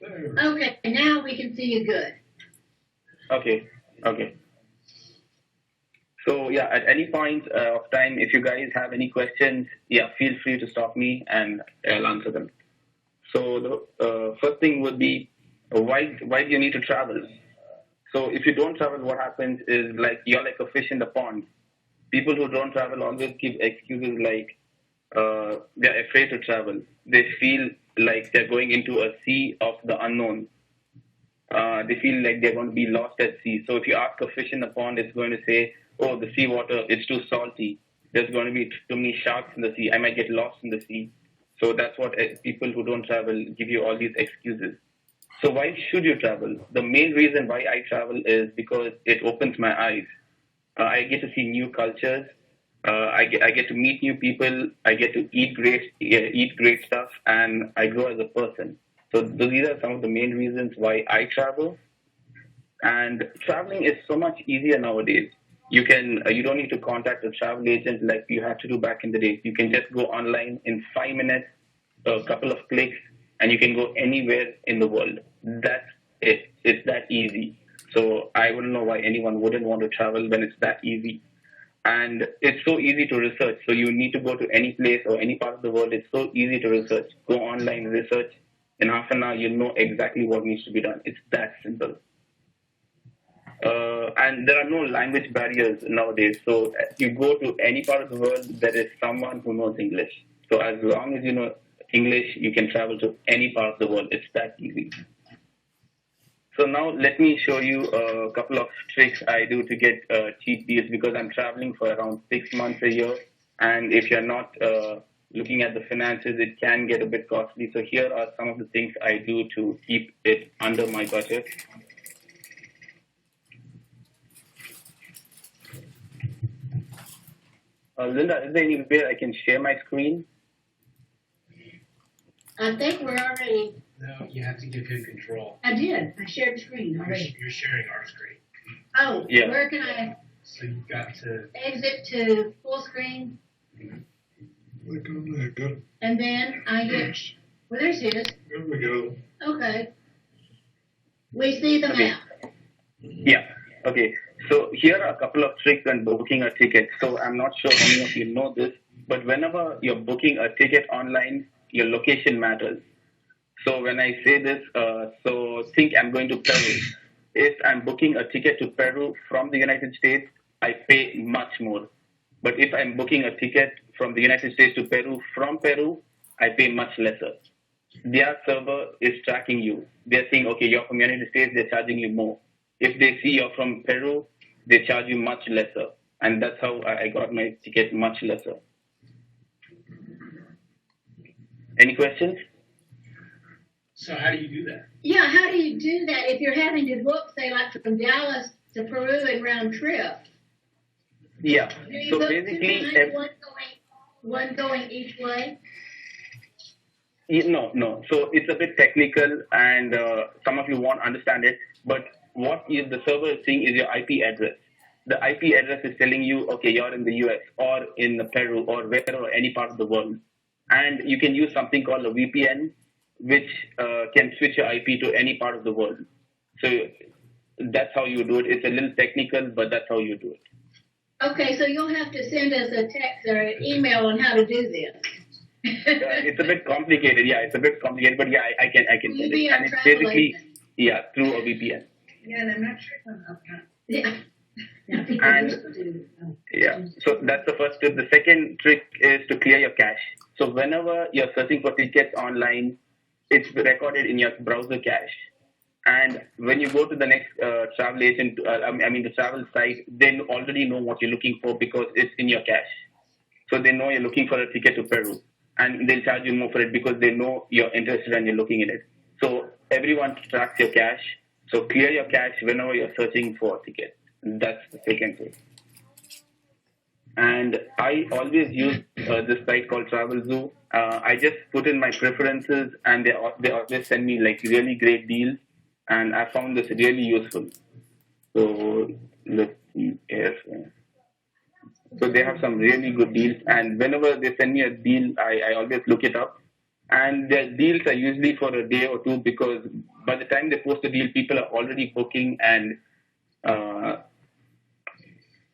Okay, now we can see you good. Okay. Okay. So yeah, at any point of time, if you guys have any questions, yeah, feel free to stop me and I'll answer them. So the first thing would be why do you need to travel? So if you don't travel, what happens is like you're like a fish in the pond. People who don't travel always give excuses like they're afraid to travel. They feel like they're going into a sea of the unknown. They feel like they're going to be lost at sea. So if you ask a fish in the pond, it's going to say, "Oh, the seawater is too salty. There's going to be too many sharks in the sea. I might get lost in the sea." So that's what people who don't travel give you all these excuses. So why should you travel? The main reason why I travel is because it opens my eyes. I get to see new cultures. I get to meet new people. I get to eat great stuff, and I grow as a person. So these are some of the main reasons why I travel. And traveling is so much easier nowadays. You don't need to contact a travel agent like you had to do back in the days. You can just go online in 5 minutes, a couple of clicks, and you can go anywhere in the world. That's it. It's that easy. So I wouldn't know why anyone wouldn't want to travel when it's that easy. And it's so easy to research. So you need to go to any place or any part of the world. It's so easy to research. Go online, research. In half an hour, you know exactly what needs to be done. It's that simple. And there are no language barriers nowadays. So you go to any part of the world, there is someone who knows English. So as long as you know English, you can travel to any part of the world. It's that easy. So now let me show you a couple of tricks I do to get cheap deals because I'm traveling for around 6 months a year. And if you're not looking at the finances, it can get a bit costly. So here are some of the things I do to keep it under my budget. Linda, is there any way I can share my screen? I think we're already. No, you have to give him control. I did. I shared the screen already. You're sharing our screen. Oh, Yeah. Where can I So you've got to. exit to full screen? Click on that. Go. And then I get. Well, there's his. There we go. Okay. We see the Okay. map. Yeah. Okay. So here are a couple of tricks on booking a ticket. So I'm not sure how many of you know this, but whenever you're booking a ticket online, your location matters. So when I say this, so think I'm going to Peru. If I'm booking a ticket to Peru from the United States, I pay much more. But if I'm booking a ticket from the United States to Peru from Peru, I pay much lesser. Their server is tracking you. They're saying, okay, you're from the United States, they're charging you more. If they see you're from Peru, they charge you much lesser. And that's how I got my ticket much lesser. Any questions? So how do you do that? Yeah, how do you do that if you're having to book, say, like from Dallas to Peru and round trip? Yeah. Do you So book basically, two nights, one going each way? no. So it's a bit technical, and some of you won't understand it. But what is the server is seeing is your IP address. The IP address is telling you, okay, you're in the US or in Peru or wherever, any part of the world, and you can use something called a VPN, which can switch your IP to any part of the world. So that's how you do it. It's a little technical, but that's how you do it. Okay, so you'll have to send us a text or an email on how to do this. It's a bit complicated. Yeah, it's a bit complicated, but yeah, I can Will send you be it. our And it's travel basically, agent? yeah, through a VPN. Yeah, and I'm not sure. Okay. Yeah. Now, people And- do. Yeah. So that's the first tip. The second trick is to clear your cache. So whenever you're searching for tickets online, it's recorded in your browser cache. And when you go to the next travel agent, the travel site, they already know what you're looking for because it's in your cache. So they know you're looking for a ticket to Peru, and they'll charge you more for it because they know you're interested and you're looking in it. So everyone tracks your cache. So clear your cache whenever you're searching for a ticket. That's the second thing. And I always use this site called Travel Zoo. I just put in my preferences, and they always send me like really great deals, and I found this really useful. So let's see here. So they have some really good deals, and whenever they send me a deal, I always look it up, And their deals are usually for a day or two because by the time they post the deal, people are already booking and uh,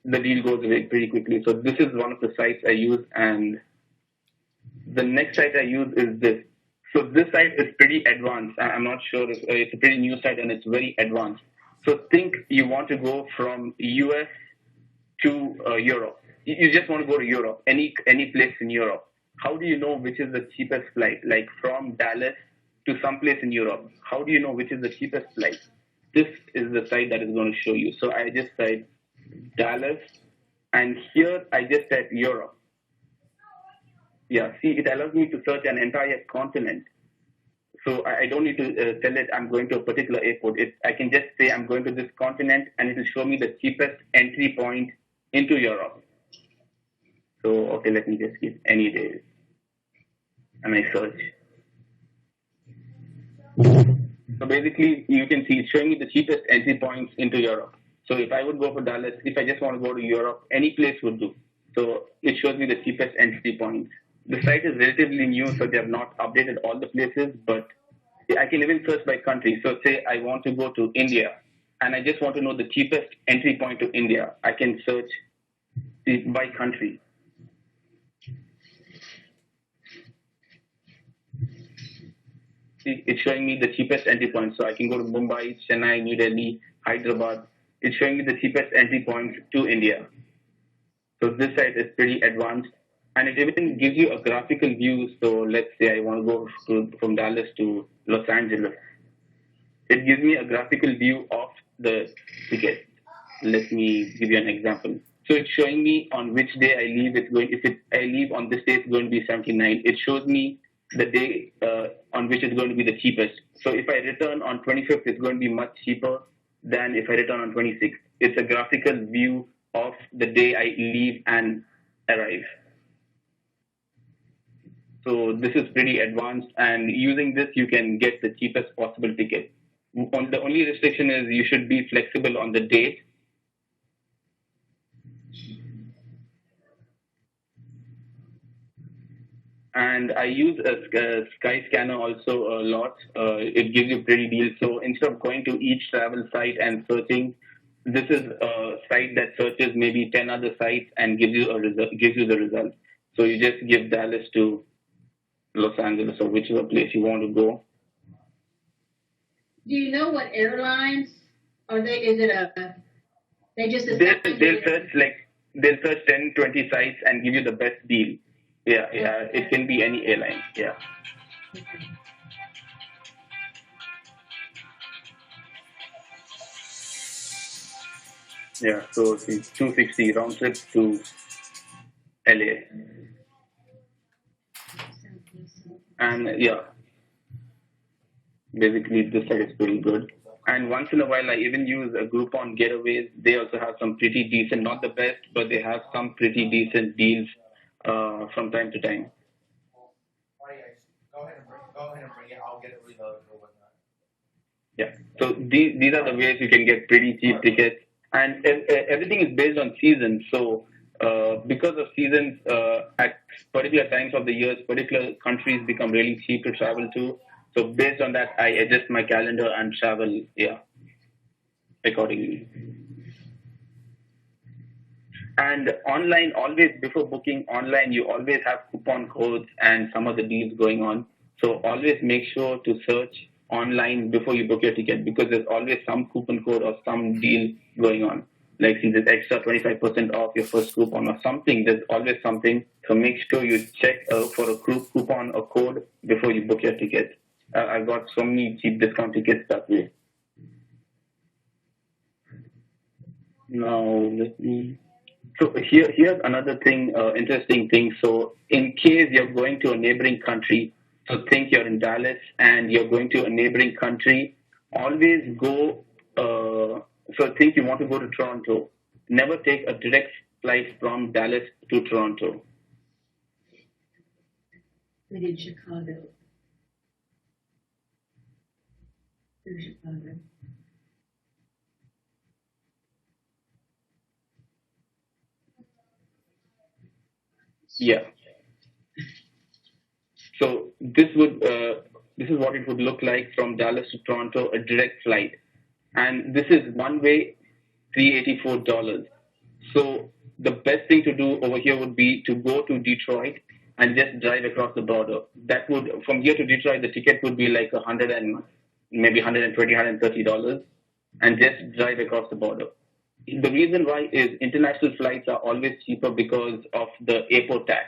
the deal goes away pretty quickly. So this is one of the sites I use, and the next site I use is this. So this site is pretty advanced. I'm not sure if it's a pretty new site and it's very advanced. So think you want to go from US to Europe. You just want to go to Europe, any place in Europe. How do you know which is the cheapest flight? Like from Dallas to some place in Europe. How do you know which is the cheapest flight? This is the site that is going to show you. So I just type Dallas, and here I just type Europe. Yeah, see, it allows me to search an entire continent. So I don't need to tell it I'm going to a particular airport. I can just say I'm going to this continent, and it will show me the cheapest entry point into Europe. So, okay, let me just give any day. And I search. So basically, you can see it's showing me the cheapest entry points into Europe. So if I would go for Dallas, if I just want to go to Europe, any place would do. So it shows me the cheapest entry points. The site is relatively new, so they have not updated all the places, but I can even search by country. So say I want to go to India, and I just want to know the cheapest entry point to India. I can search by country. See, it's showing me the cheapest entry points. So I can go to Mumbai, Chennai, New Delhi, Hyderabad. It's showing me the cheapest entry points to India. So this site is pretty advanced. And it even gives you a graphical view. So let's say I want to go from Dallas to Los Angeles. It gives me a graphical view of the ticket. Let me give you an example. So it's showing me on which day I leave. I leave on this day, it's going to be 79. It shows me the day on which it's going to be the cheapest. So if I return on 25th, it's going to be much cheaper than if I return on 26th. It's a graphical view of the day I leave and arrive. So this is pretty advanced, and using this, you can get the cheapest possible ticket. The only restriction is you should be flexible on the date. And I use a Sky Scanner also a lot. It gives you pretty deals. So instead of going to each travel site and searching, this is a site that searches maybe 10 other sites and gives you the result. So you just give Dallas to Los Angeles or whichever place you want to go. Do you know what airlines are they? Is it they just they'll search 10, 20 sites and give you the best deal. Yeah, it can be any airline. Yeah. Yeah, so it's 260 round trip to LA. And yeah, basically this site is pretty good. And once in a while, I even use a Groupon Getaways. They also have some pretty decent, not the best, but they have some pretty decent deals from time to time. Go ahead and bring it. I'll get it reloaded or whatnot. Yeah. So these are the ways you can get pretty cheap tickets. And everything is based on seasons. So because of seasons, at particular times of the years, particular countries become really cheap to travel to. So based on that, I adjust my calendar and travel, accordingly. And online, always before booking online, you always have coupon codes and some of the deals going on. So always make sure to search online before you book your ticket because there's always some coupon code or some deal going on. Like see there's extra 25% off your first coupon or something. There's always something. So make sure you check for a coupon or code before you book your ticket. I got so many cheap discount tickets that way. Now let me. So here's another thing, interesting thing. So in case you're going to a neighboring country, so think you're in Dallas and you're going to a neighboring country, always go. So think you want to go to Toronto. Never take a direct flight from Dallas to Toronto. We did Chicago. Through Chicago. Yeah. So this is what it would look like from Dallas to Toronto, a direct flight, and this is one way, $384. So the best thing to do over here would be to go to Detroit and just drive across the border. That would, from here to Detroit, the ticket would be like maybe $120, $130, and just drive across the border. The reason why is international flights are always cheaper because of the airport tax.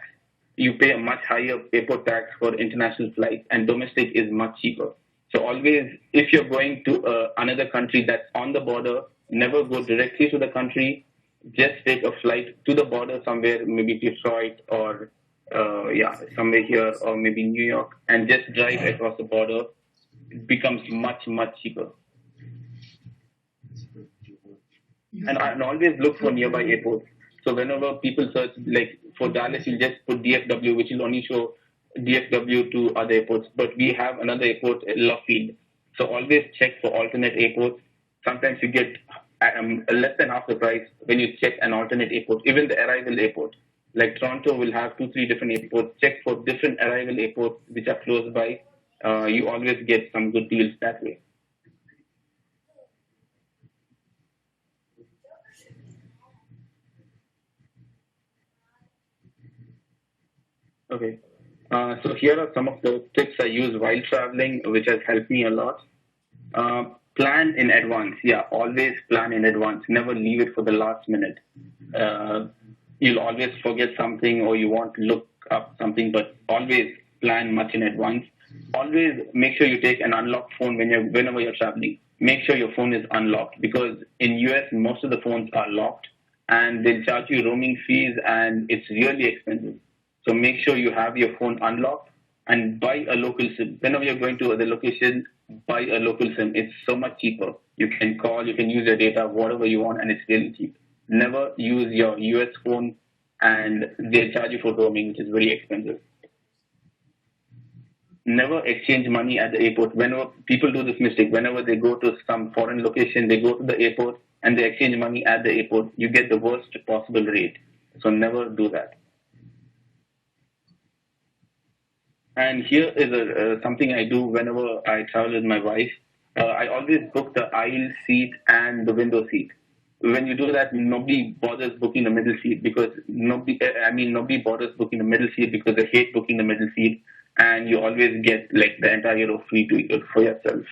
You pay a much higher airport tax for international flights, and domestic is much cheaper. So always, if you're going to another country that's on the border, never go directly to the country. Just take a flight to the border somewhere, maybe Detroit or somewhere here, or maybe New York, and just drive across the border. It becomes much, much cheaper. And always look for nearby airports. So whenever people search, like for Dallas, you just put DFW, which will only show DFW to other airports. But we have another airport, Love Field. So always check for alternate airports. Sometimes you get less than half the price when you check an alternate airport, even the arrival airport. Like Toronto will have 2-3 different airports. Check for different arrival airports which are close by. You always get some good deals that way. Okay. So here are some of the tips I use while traveling, which has helped me a lot. Plan in advance. Yeah, always plan in advance. Never leave it for the last minute. You'll always forget something, or you want to look up something, but always plan much in advance. Always make sure you take an unlocked phone whenever you're traveling. Make sure your phone is unlocked, because in US most of the phones are locked, and they'll charge you roaming fees, and it's really expensive. So make sure you have your phone unlocked and buy a local SIM. Whenever you're going to other location, buy a local SIM. It's so much cheaper. You can call, you can use your data, whatever you want, and it's really cheap. Never use your US phone and they'll charge you for roaming, which is very expensive. Never exchange money at the airport. Whenever people do this mistake, whenever they go to some foreign location, they go to the airport and they exchange money at the airport, you get the worst possible rate. So never do that. And here is something I do whenever I travel with my wife. I always book the aisle seat and the window seat. When you do that, nobody bothers booking the middle seat, because nobody bothers booking the middle seat because they hate booking the middle seat, and you always get like the entire row free for yourself.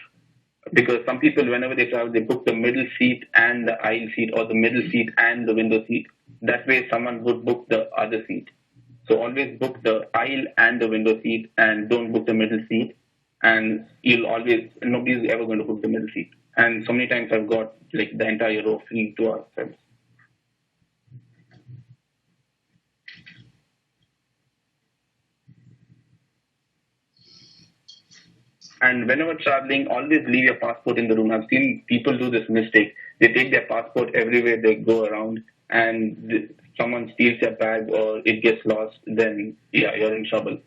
Because some people, whenever they travel, they book the middle seat and the aisle seat, or the middle seat and the window seat. That way, someone would book the other seat. So always book the aisle and the window seat, and don't book the middle seat. And nobody's ever going to book the middle seat. And so many times I've got like the entire row free to ourselves. And whenever traveling, always leave your passport in the room. I've seen people do this mistake. They take their passport everywhere they go around, and someone steals your bag or it gets lost, then you're in trouble.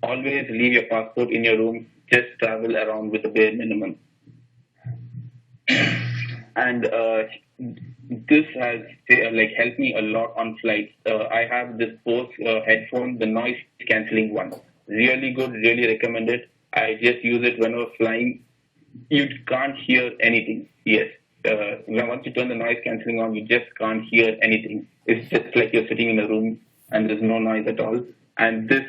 Always leave your passport in your room. Just travel around with the bare minimum. And this has helped me a lot on flights. I have this Bose headphone, the noise cancelling one. Really good, really recommend it. I just use it whenever flying. You can't hear anything. Yes. Once you turn the noise cancelling on, you just can't hear anything. It's just like you're sitting in a room and there's no noise at all. And this,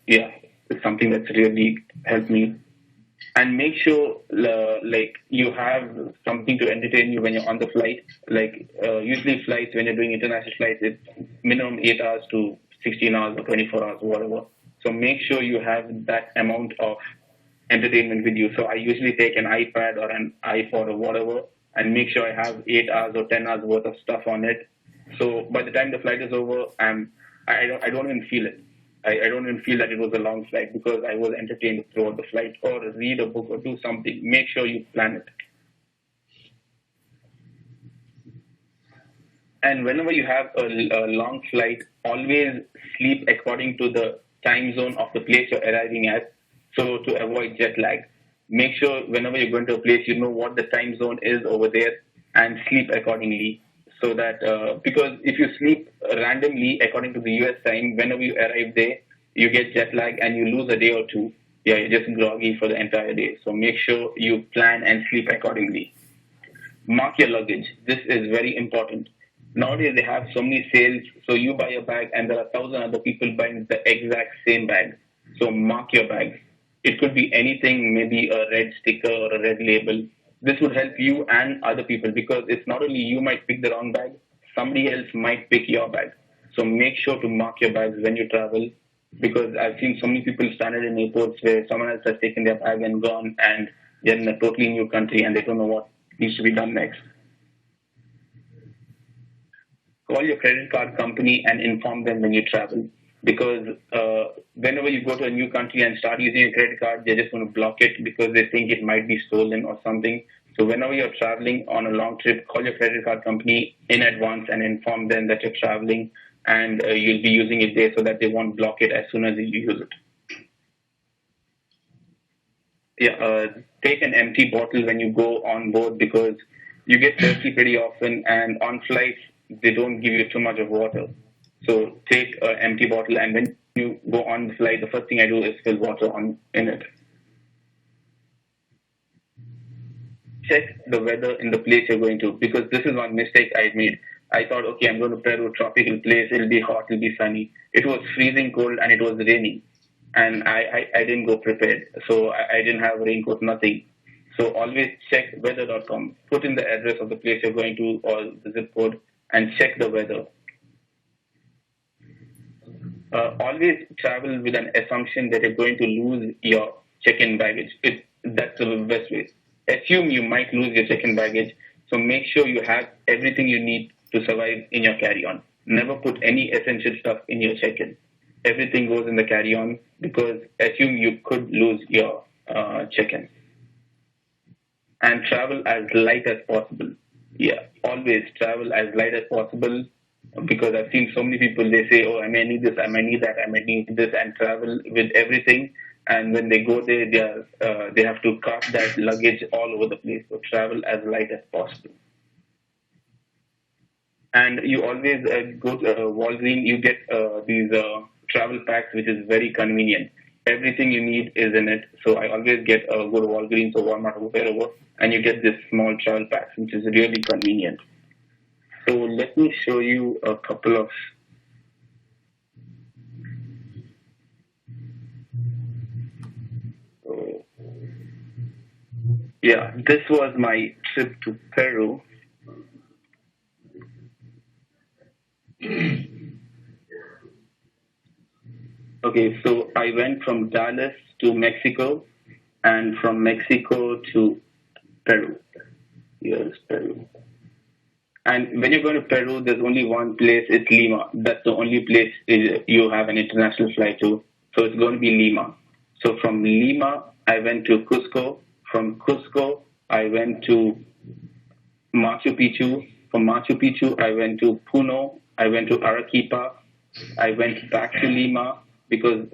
is something that's really helped me. And make sure, you have something to entertain you when you're on the flight. Usually flights, when you're doing international flights, it's minimum 8 hours to 16 hours or 24 hours, whatever. So make sure you have that amount of entertainment with you. So I usually take an iPad or an iPod or whatever, and make sure I have 8 hours or 10 hours worth of stuff on it. So by the time the flight is over, I don't even feel it. I don't even feel that it was a long flight, because I was entertained throughout the flight, or read a book or do something. Make sure you plan it. And whenever you have a long flight, always sleep according to the time zone of the place you're arriving at, so to avoid jet lag. Make sure whenever you're going to a place, you know what the time zone is over there, and sleep accordingly. So that, because if you sleep randomly according to the US time, whenever you arrive there, you get jet lag and you lose a day or two, yeah, you're just groggy for the entire day. So make sure you plan and sleep accordingly. Mark your luggage. This is very important. Nowadays they have so many sales, so you buy a bag and there are 1,000 other people buying the exact same bag. So mark your bag. It could be anything, maybe a red sticker or a red label. This would help you and other people because it's not only you might pick the wrong bag, somebody else might pick your bag. So make sure to mark your bags when you travel because I've seen so many people stranded in airports where someone else has taken their bag and gone and they're in a totally new country and they don't know what needs to be done next. Call your credit card company and inform them when you travel because whenever you go to a new country and start using a credit card, they're just going to block it because they think it might be stolen or something. So whenever you're traveling on a long trip, call your credit card company in advance and inform them that you're traveling and you'll be using it there so that they won't block it as soon as you use it. Yeah, take an empty bottle when you go on board because you get thirsty pretty often and on flights, they don't give you too much of water. So take an empty bottle and when you go on the flight, the first thing I do is fill water in it. Check the weather in the place you're going to because this is one mistake I made. I thought, okay, I'm going to Peru, tropical place, it'll be hot, it'll be sunny. It was freezing cold and it was raining. And I didn't go prepared. So I didn't have a raincoat, nothing. So always check weather.com. Put in the address of the place you're going to or the zip code and check the weather. Always travel with an assumption that you're going to lose your check-in baggage. That's the best way. Assume you might lose your check-in baggage. So make sure you have everything you need to survive in your carry-on. Never put any essential stuff in your check-in. Everything goes in the carry-on because assume you could lose your check-in. And travel as light as possible. Yeah, always travel as light as possible because I've seen so many people, they say, oh, I may need this, I might need that, I might need this, and travel with everything. And when they go there, they have to cart that luggage all over the place. So travel as light as possible. And you always go to Walgreens, you get these travel packs, which is very convenient. Everything you need is in it. So I always go to Walgreens or Walmart or wherever, and you get this small travel packs, which is really convenient. So let me show you a couple of yeah, this was my trip to Peru. Okay, so I went from Dallas to Mexico and from Mexico to Peru. Here's Peru. And when you're going to Peru, there's only one place, it's Lima. That's the only place you have an international flight to. So it's going to be Lima. So from Lima, I went to Cusco. From Cusco, I went to Machu Picchu. From Machu Picchu, I went to Puno. I went to Arequipa. I went back to Lima because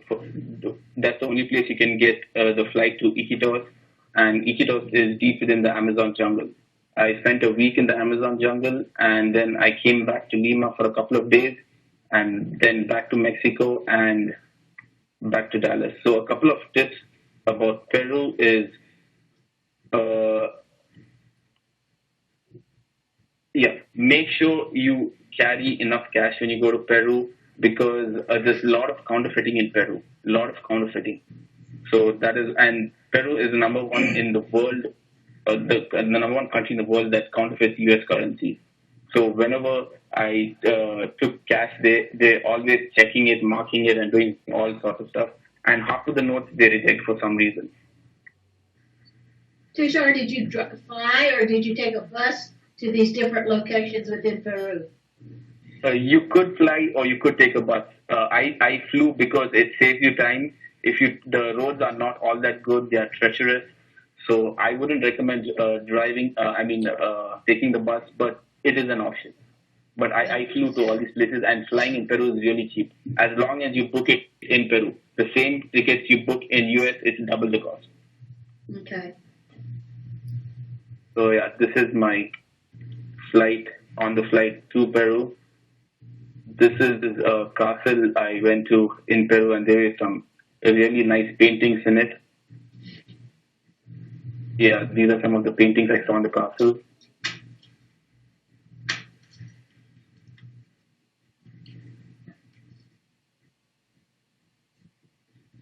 that's the only place you can get the flight to Iquitos. And Iquitos is deep within the Amazon jungle. I spent a week in the Amazon jungle and then I came back to Lima for a couple of days and then back to Mexico and back to Dallas. So a couple of tips about Peru is, make sure you carry enough cash when you go to Peru because there's a lot of counterfeiting in Peru, a lot of counterfeiting. So that is, and Peru is the number one in the world, the number one country in the world that counterfeits US currency. So whenever I took cash, they're always checking it, marking it, and doing all sorts of stuff. And half of the notes they reject for some reason. Tushar, did you fly or did you take a bus to these different locations within Peru? You could fly or you could take a bus. I flew because it saves you time. The roads are not all that good, they are treacherous. So I wouldn't recommend taking the bus, but it is an option. But I flew to all these places and flying in Peru is really cheap. As long as you book it in Peru. The same tickets you book in US, it's double the cost. Okay. So yeah, this is my flight, on the flight to Peru. This is a castle I went to in Peru, and there were some really nice paintings in it. Yeah, these are some of the paintings I saw in the castle.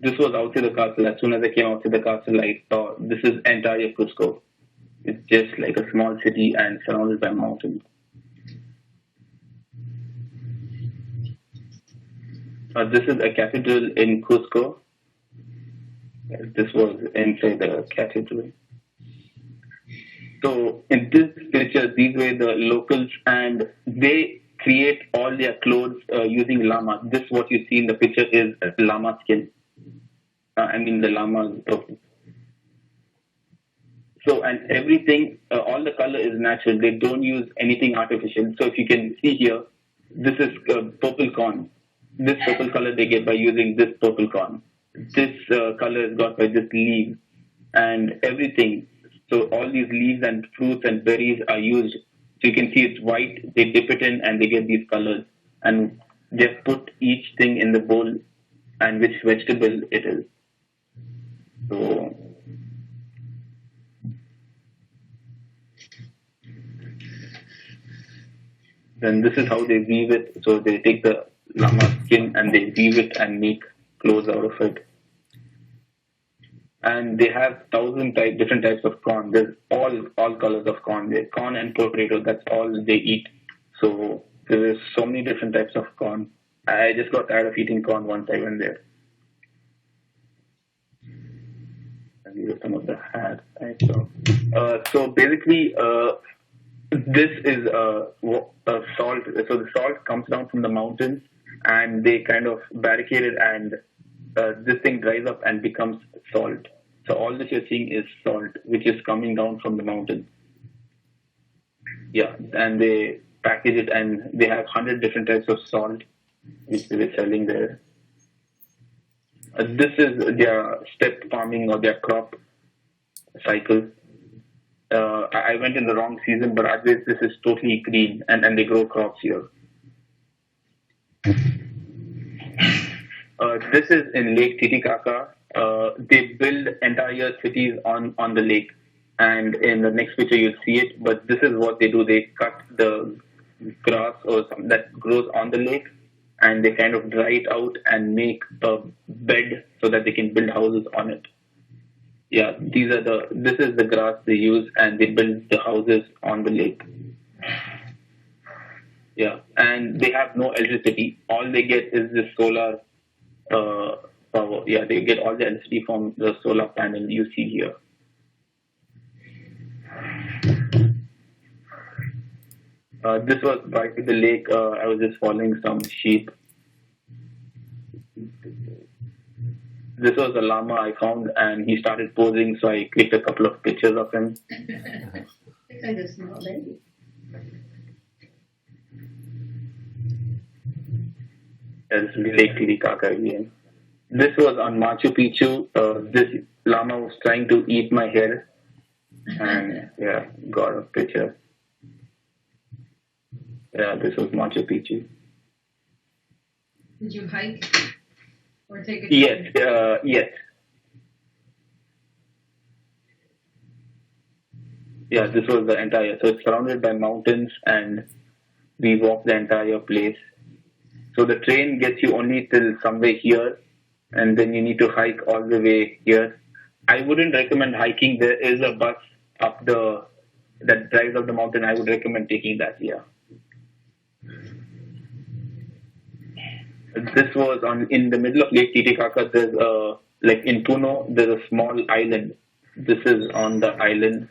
This was outside the castle. As soon as I came outside the castle, I saw this is entire Cusco. It's just like a small city and surrounded by mountains. This is a cathedral in Cusco. This was inside the cathedral. So in this picture, these were the locals, and they create all their clothes using llama. This what you see in the picture is llama skin. The llama. So, and everything, all the color is natural. They don't use anything artificial. So if you can see here, this is purple corn. This purple color they get by using this purple corn. This color is got by this leaf and everything. So all these leaves and fruits and berries are used. So you can see it's white. They dip it in and they get these colors. And they put each thing in the bowl and which vegetable it is. So then this is how they weave it. So they take the llama skin and they weave it and make clothes out of it. And they have 1,000 different types of corn. There's all colors of corn. There's corn and potato. That's all they eat. So there's so many different types of corn. I just got tired of eating corn once I went there. And these are some of the hats I saw. So basically, this is a salt. So the salt comes down from the mountains, and they kind of barricade it, and this thing dries up and becomes salt. So all this you're seeing is salt, which is coming down from the mountain. Yeah, and they package it, and they have 100 different types of salt, which they're selling there. This is their step farming or their crop cycle. I went in the wrong season, but otherwise this is totally green, and they grow crops here. This is in Lake Titicaca. They build entire cities on the lake, and in the next picture you'll see it. But this is what they do: they cut the grass or something that grows on the lake, and they kind of dry it out and make a bed so that they can build houses on it. Yeah, this is the grass they use, and they build the houses on the lake. Yeah, and they have no electricity. All they get is this solar power. Yeah, they get all the electricity from the solar panel you see here. This was by the lake. I was just following some sheep. This was a llama I found, and he started posing, so I clicked a couple of pictures of him. Looks like a small baby. This is Lake Titicaca again. This was on Machu Picchu. This llama was trying to eat my hair, and yeah, got a picture. Yeah, this was Machu Picchu. Did you hike or take a Yes, yes. Yeah, this was the entire. So it's surrounded by mountains, and we walked the entire place. So the train gets you only till somewhere here, and then you need to hike all the way here. I wouldn't recommend hiking. There is a bus up that drives up the mountain. I would recommend taking that. Yeah. This was in the middle of Lake Titicaca. There's like in Puno, there's a small island. This is on the island.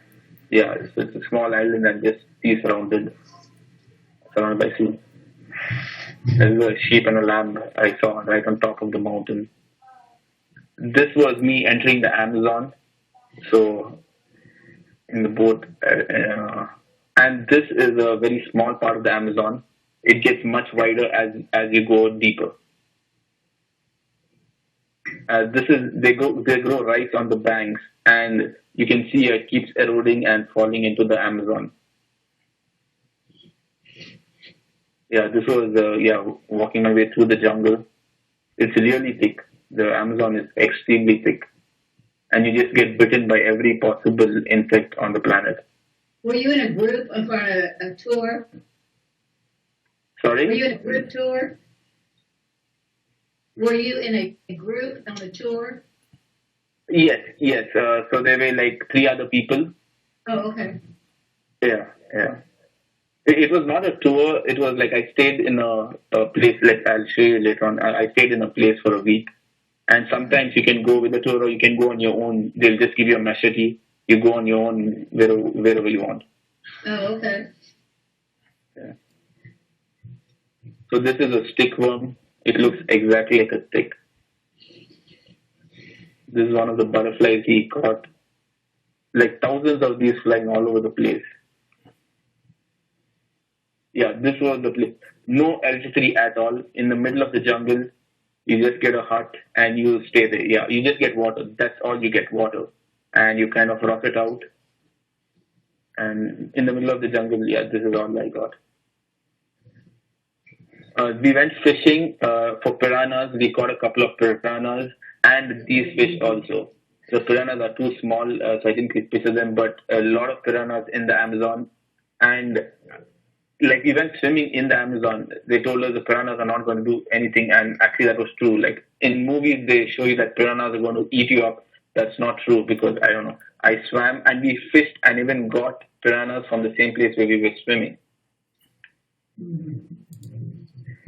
Yeah, so it's a small island and just sea surrounded by sea. There's a sheep and a lamb I saw right on top of the mountain. This was me entering the Amazon. So in the boat, and this is a very small part of the Amazon. It gets much wider as you go deeper. They grow rice on the banks, and you can see it keeps eroding and falling into the Amazon. Yeah, this was walking my way through the jungle. It's really thick. The Amazon is extremely thick, and you just get bitten by every possible insect on the planet. Were you in a group for a tour? Sorry? Were you in a group tour? Were you in a group on a tour? Yes. So there were like 3 other people. Oh, okay. Yeah. It was not a tour. It was like I stayed in a place. Like I'll show you later on. I stayed in a place for a week, and sometimes you can go with a tour or you can go on your own. They'll just give you a machete. You go on your own wherever you want. Oh, okay. Yeah. So this is a stickworm. It looks exactly like a stick. This is one of the butterflies he caught. Like thousands of these flying all over the place. Yeah, this was the place. No electricity at all. In the middle of the jungle, you just get a hut and you stay there. Yeah, you just get water. That's all you get, water. And you kind of rough it out. And in the middle of the jungle, yeah, this is all I got. We went fishing for piranhas. We caught a couple of piranhas and these fish also. The piranhas are too small, so I didn't take pictures of them, but a lot of piranhas in the Amazon. And like we went swimming in the Amazon, they told us the piranhas are not going to do anything, and actually that was true. Like in movies, they show you that piranhas are going to eat you up. That's not true because I don't know. I swam and we fished and even got piranhas from the same place where we were swimming.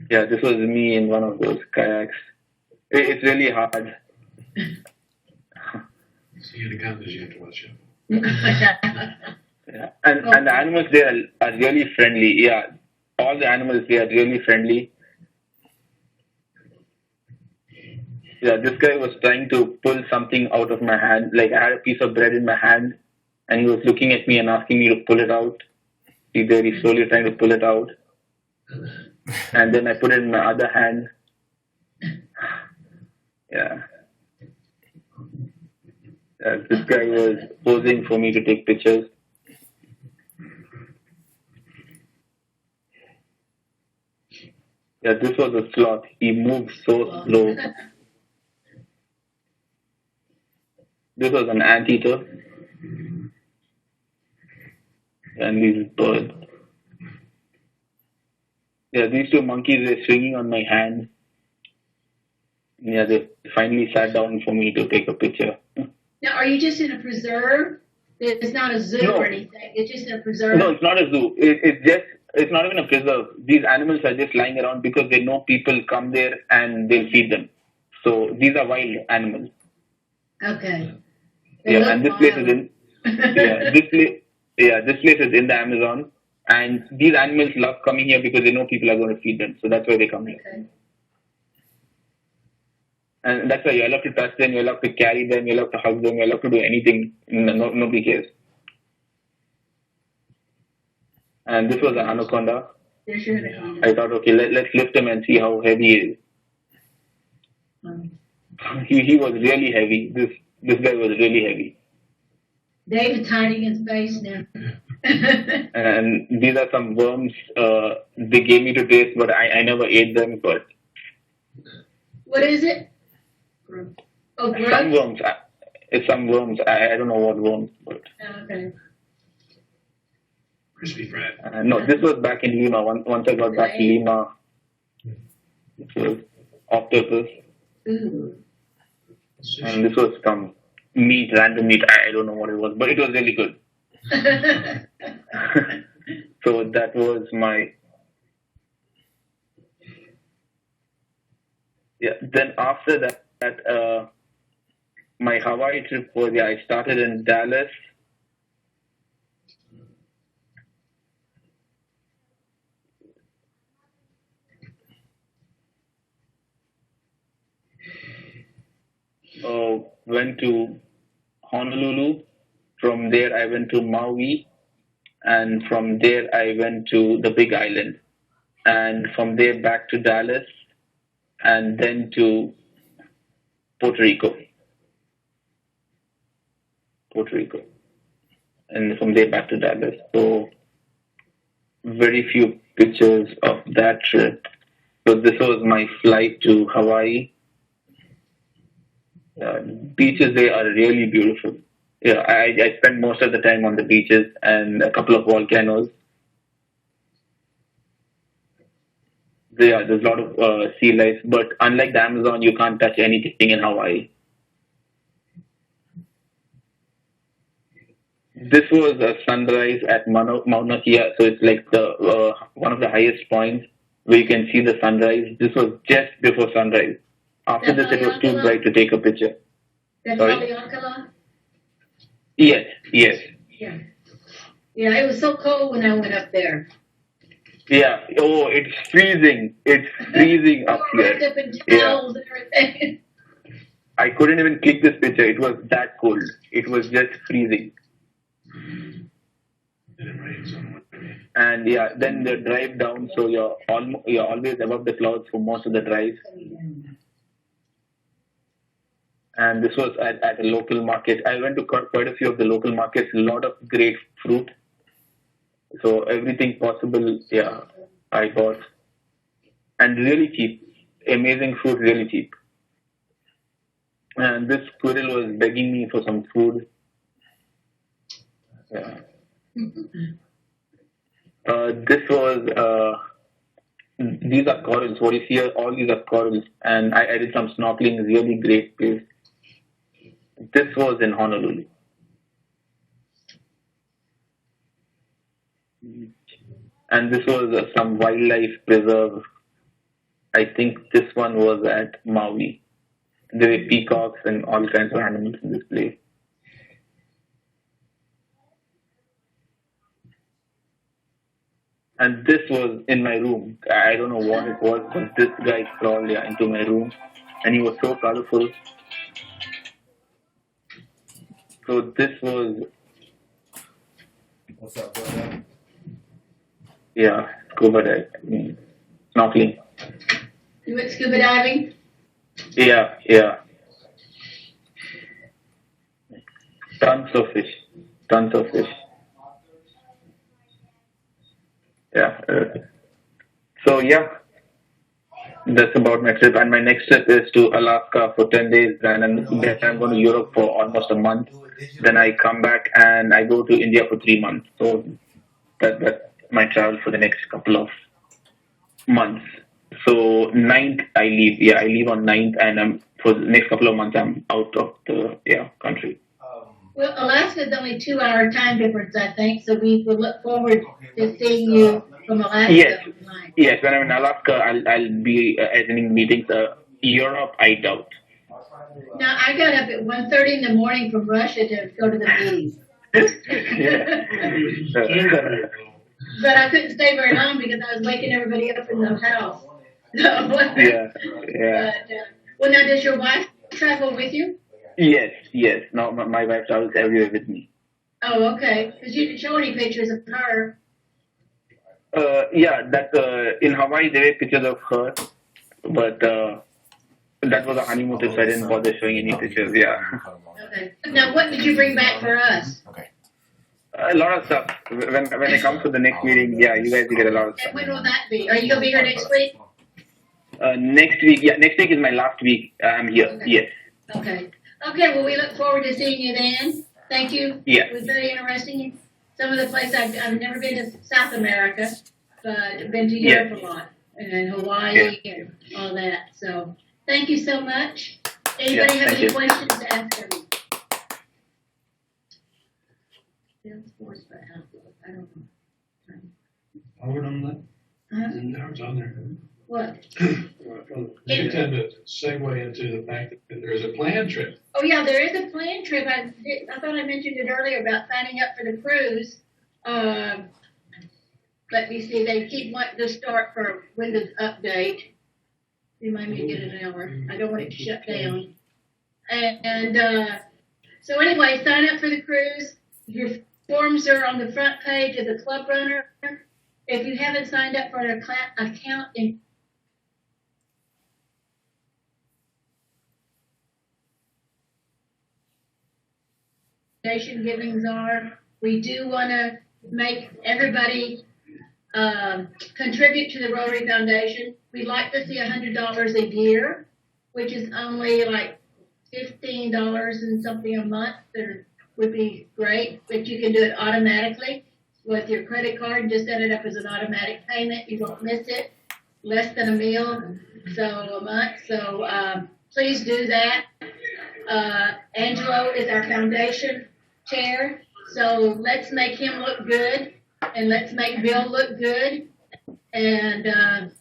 Yeah, this was me in one of those kayaks. It's really hard. So you have to watch out. Yeah. And the animals there are really friendly. Yeah, all the animals there are really friendly. Yeah, this guy was trying to pull something out of my hand. Like I had a piece of bread in my hand, and he was looking at me and asking me to pull it out. He's very slowly trying to pull it out, and then I put it in my other hand. Yeah. This guy was posing for me to take pictures. Yeah, this was a sloth. He moved so slow. This was an anteater. And these birds. Yeah, these 2 monkeys were swinging on my hand. Yeah, they finally sat down for me to take a picture. Now, are you just in a preserve? It's not a zoo or anything. It's just in a preserve. No, it's not a zoo. It's not even a preserve. These animals are just lying around because they know people come there and they'll feed them. So these are wild animals. Okay. Yeah, and this place is in. This place is in the Amazon, and these animals love coming here because they know people are going to feed them. So that's why they come here. Okay. And that's why you love to touch them, you love to carry them, you love to hug them, you love to do anything. Nobody cares. And this was an anaconda. I thought, okay, let's lift him and see how heavy he is. He was really heavy. This guy was really heavy. David's hiding his face now. And these are some worms. They gave me to taste, but I never ate them. But what is it? Oh, some worms. It's some worms. I don't know what worms, but. Okay. Crispy fried. No, this was back in Lima. Once I got back to Lima, it was octopus. Ooh. And this was some meat, random meat. I don't know what it was, but it was really good. So that was my. Yeah. Then after that, my Hawaii trip was, I started in Dallas. Went to Honolulu. From there, I went to Maui. And from there, I went to the Big Island. And from there, back to Dallas. And then to Puerto Rico. And from there, back to Dallas. So, very few pictures of that trip. So this was my flight to Hawaii. Beaches there are really beautiful. Yeah, I spent most of the time on the beaches and a couple of volcanoes. There's a lot of sea life, but unlike the Amazon, you can't touch anything in Hawaii. This was a sunrise at Mauna Kea, so it's like the one of the highest points where you can see the sunrise. This was just before sunrise. After this, it was too bright to take a picture. That's Sorry? Haleakala? Yes, yes. Yeah. Yeah, it was so cold when I went up there. Yeah. Oh, it's freezing. It's freezing up We were wrapped here. up in Yeah. towels and everything. I couldn't even click this picture. It was that cold. It was just freezing. And it rains on Monday. And yeah, then the drive down, so you're always above the clouds for most of the drive. And this was at a local market. I went to quite a few of the local markets. A lot of great fruit. So everything possible, yeah, I bought. And really cheap. Amazing fruit, really cheap. And this squirrel was begging me for some food. Yeah. This was, these are corals. What you see here, all these are corals. And I did some snorkeling, really great place. This was in Honolulu. And this was some wildlife preserve. I think this one was at Maui. There were peacocks and all kinds of animals in this place. And this was in my room. I don't know what it was, but this guy crawled into my room. And he was so colorful. So this was, What's up, brother? yeah, scuba diving, snorkeling. You went scuba diving? Yeah, yeah. Tons of fish. Tons of fish. Yeah. So yeah, that's about my trip. And my next trip is to Alaska for 10 days. And then I'm going to Europe for almost a month. Then I come back and I go to India for 3 months. So that's my travel for the next couple of months. So 9th I leave. Yeah, I leave on 9th, and for the next couple of months I'm out of the country. Well, Alaska's only 2-hour time difference, I think, so we will look forward to seeing you from Alaska. Yes. online. Yes, when I'm in Alaska, I'll be attending meetings. Europe, I doubt. Now, I got up at 1:30 in the morning from Russia to go to the meetings. But I couldn't stay very long because I was waking everybody up in the house. So, Yeah. well, now, does your wife travel with you? Yes. No, my wife travels everywhere with me. Oh, okay. Because you didn't show any pictures of her. That in Hawaii there were pictures of her, but that was a honeymoon trip, so I didn't bother showing any pictures. Yeah. Okay. Now, what did you bring back for us? Okay. A lot of stuff. When I come to the next meeting, yeah, you guys will get a lot of And stuff. when will that be? Are you going to be here next week? Next week is my last week. I'm here. Okay. Yes. Okay. Okay, well, we look forward to seeing you then. Thank you. Yeah. It was very interesting. Some of the places I've never been to South America, but I've been to Europe a lot, and Hawaii and all that. So thank you so much. Anybody have thank any you. questions to ask me? Salesforce for Outlook. I don't know. Forward on that? Huh? No, it's on there. What? You tend to segue into the fact that there's a planned trip. Oh yeah, there is a planned trip. I thought I mentioned it earlier about signing up for the cruise. Let me see. They keep wanting to start for Windows Update. Remind me to get an hour. I don't want it to shut down. And so anyway, sign up for the cruise. Your forms are on the front page of the Club Runner. If you haven't signed up for an account in donation givings are. We do want to make everybody contribute to the Rotary Foundation. We'd like to see $100 a year, which is only like $15 and something a month. There would be great, but you can do it automatically with your credit card and just set it up as an automatic payment. You won't miss it. Less than a meal, so a month. So please do that. Angelo is our foundation chair, so let's make him look good, and let's make Bill look good. And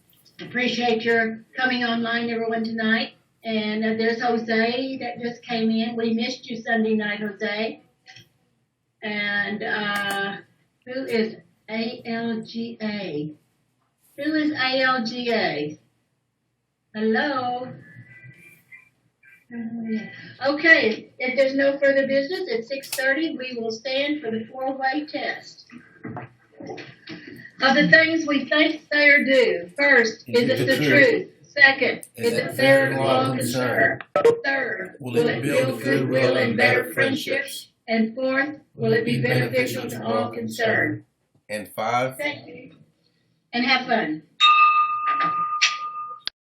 appreciate your coming online, everyone, tonight. And there's Jose that just came in. We missed you Sunday night, Jose. And who is ALGA? Who is ALGA? Hello? Okay, if there's no further business, at 6:30, we will stand for the four-way test. Of the things we think they are due, first, is it the truth? Second, is it fair to all concerned? Third, will it build goodwill and better friendships? And fourth, will it be beneficial to all concerned? And 5. Thank you. And have fun.